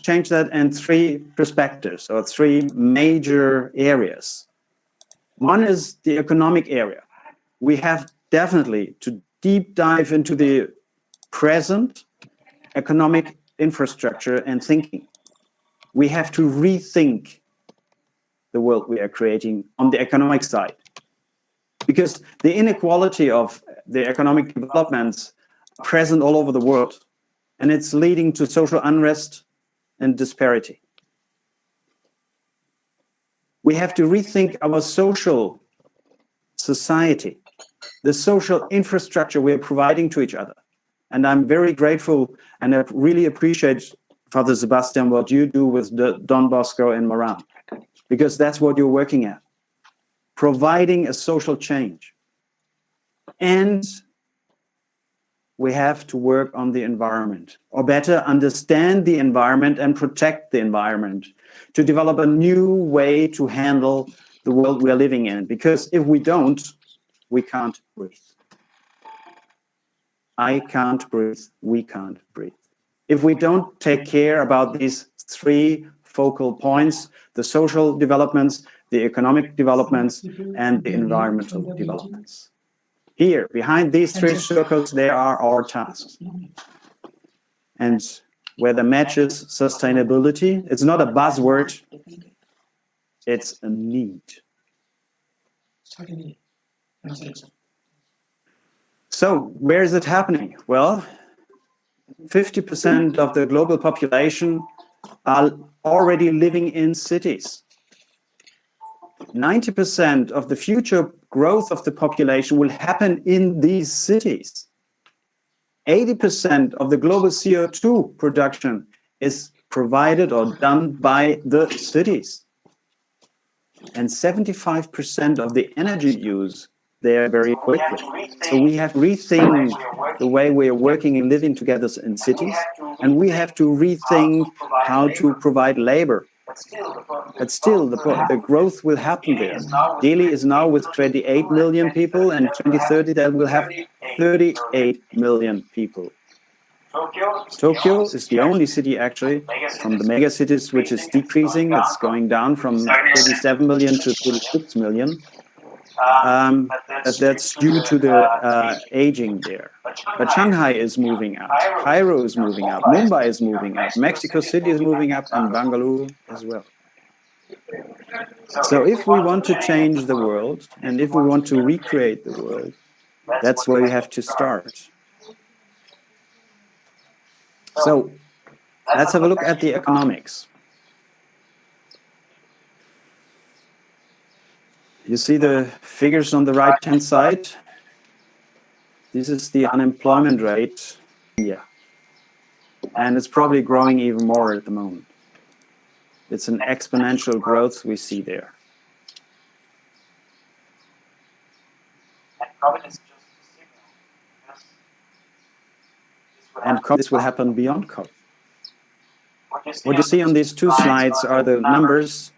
to change that in three perspectives or three major areas. One is the economic area. We have definitely to deep dive into the present economic infrastructure and thinking. We have to rethink the world we are creating on the economic side, because the inequality of the economic developments are present all over the world, and it's leading to social unrest and disparity. We have to rethink our social society, the social infrastructure we are providing to each other. And I'm very grateful and I really appreciate, Father Sebastian, what you do with Don Bosco and Moran, because that's what you're working at, providing a social change. And we have to work on the environment, or better, understand the environment and protect the environment, to develop a new way to handle the world we are living in. Because if we don't, we can't breathe. I can't breathe, we can't breathe. If we don't take care about these three focal points, the social developments, the economic developments, and the environmental developments. Here, behind these three circles, there are our tasks. And where the matches sustainability, it's not a buzzword, it's a need. So, where is it happening? Well, 50% of the global population are already living in cities. 90% of the future growth of the population will happen in these cities. 80% of the global CO2 production is provided or done by the cities. And 75% of the energy use there very quickly. So we have to rethink the way we are working and living together in cities, and we have to rethink how to provide labor. But still, the growth will happen there. Delhi is now with 28 million people, and 2030 that will have 38 million people. Tokyo is the only city actually from the mega cities which is decreasing. It's going down from 37 million to 36 million. But that's due to the aging there. But Shanghai is moving up, Cairo is moving up, Mumbai is moving up, Mexico City is moving up, and Bangalore as well. So if we want to change the world, and if we want to recreate the world, that's where we have to start. So let's have a look at the economics. You see the figures on the right-hand side? This is the unemployment rate in India. And it's probably growing even more at the moment. It's an exponential growth we see there. And this will happen beyond COVID. What you see on these two slides are the numbers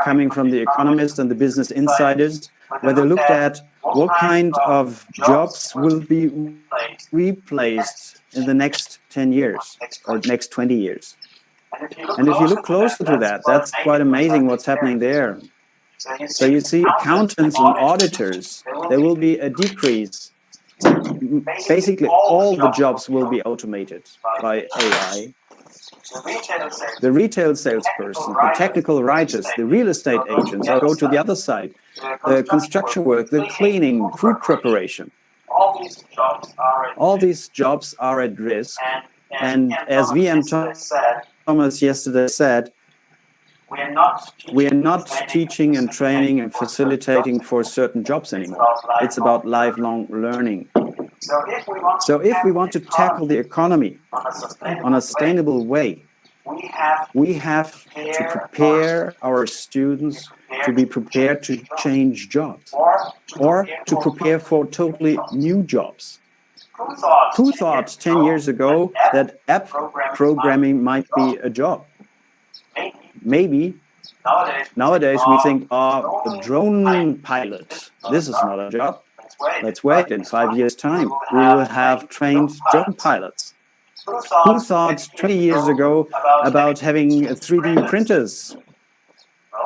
coming from The Economist and the Business Insiders, where they looked at what kind of jobs will be replaced in the next 10 years or next 20 years. And if you look closer to that, that's quite amazing what's happening there. So you see accountants and auditors, there will be a decrease. Basically, all the jobs will be automated by AI. The retail salesperson, the technical writers, the real estate agents, I'll go to the other side, the construction work, the cleaning, food preparation. All these jobs are at risk. And as VM Thomas yesterday said, we are not teaching and training and facilitating for certain jobs anymore. It's about lifelong learning. So if we want to tackle the economy on a sustainable way, we have to prepare our students to be prepared to change jobs or to prepare for totally new jobs. Who thought 10 years ago that app programming might be a job? Maybe. Nowadays we think, a drone pilot, this is not a job. Let's wait, in 5 years' time, we will have trained drone pilots. Who thought 20 years ago about having 3D printers?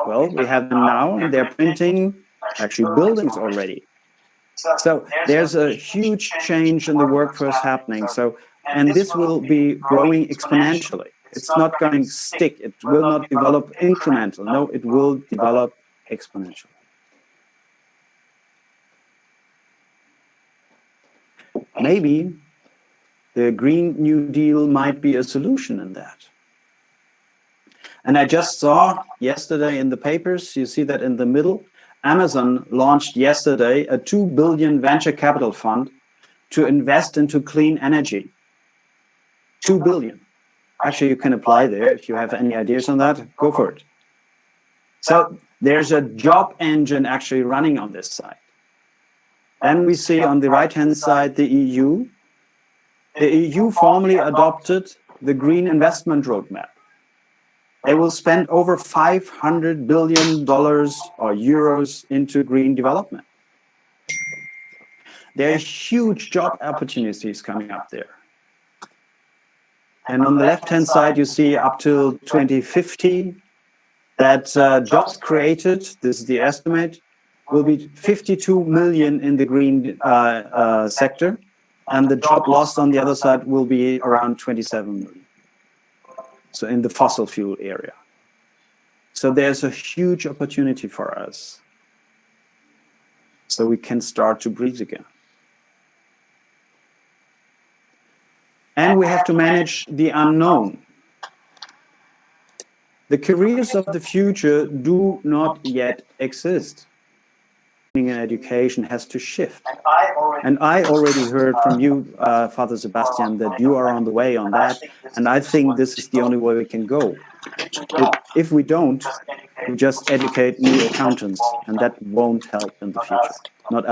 Well, we have them now, and they're printing actually buildings already. So there's a huge change in the workforce happening. And this will be growing exponentially. It's not going to stick. It will not develop incremental. No, it will develop exponentially. Maybe the Green New Deal might be a solution in that. And I just saw yesterday in the papers, you see that in the middle, Amazon launched yesterday a 2 billion venture capital fund to invest into clean energy. 2 billion. Actually, you can apply there. If you have any ideas on that, go for it. So there's a job engine actually running on this side. Then we see on the right-hand side the EU. The EU formally adopted the Green Investment Roadmap. They will spend over $500 billion or euros into green development. There are huge job opportunities coming up there. And on the left-hand side, you see up till 2050 that jobs created, this is the estimate, will be 52 million in the green sector. And the job lost on the other side will be around 27 million. So in the fossil fuel area. So there's a huge opportunity for us. So we can start to breathe again. And we have to manage the unknown. The careers of the future do not yet exist. And education has to shift. And I already heard from you, Father Sebastian, that you are on the way on that. And I think this is the only way we can go. If we don't, we just educate new accountants, and that won't help in the future. Not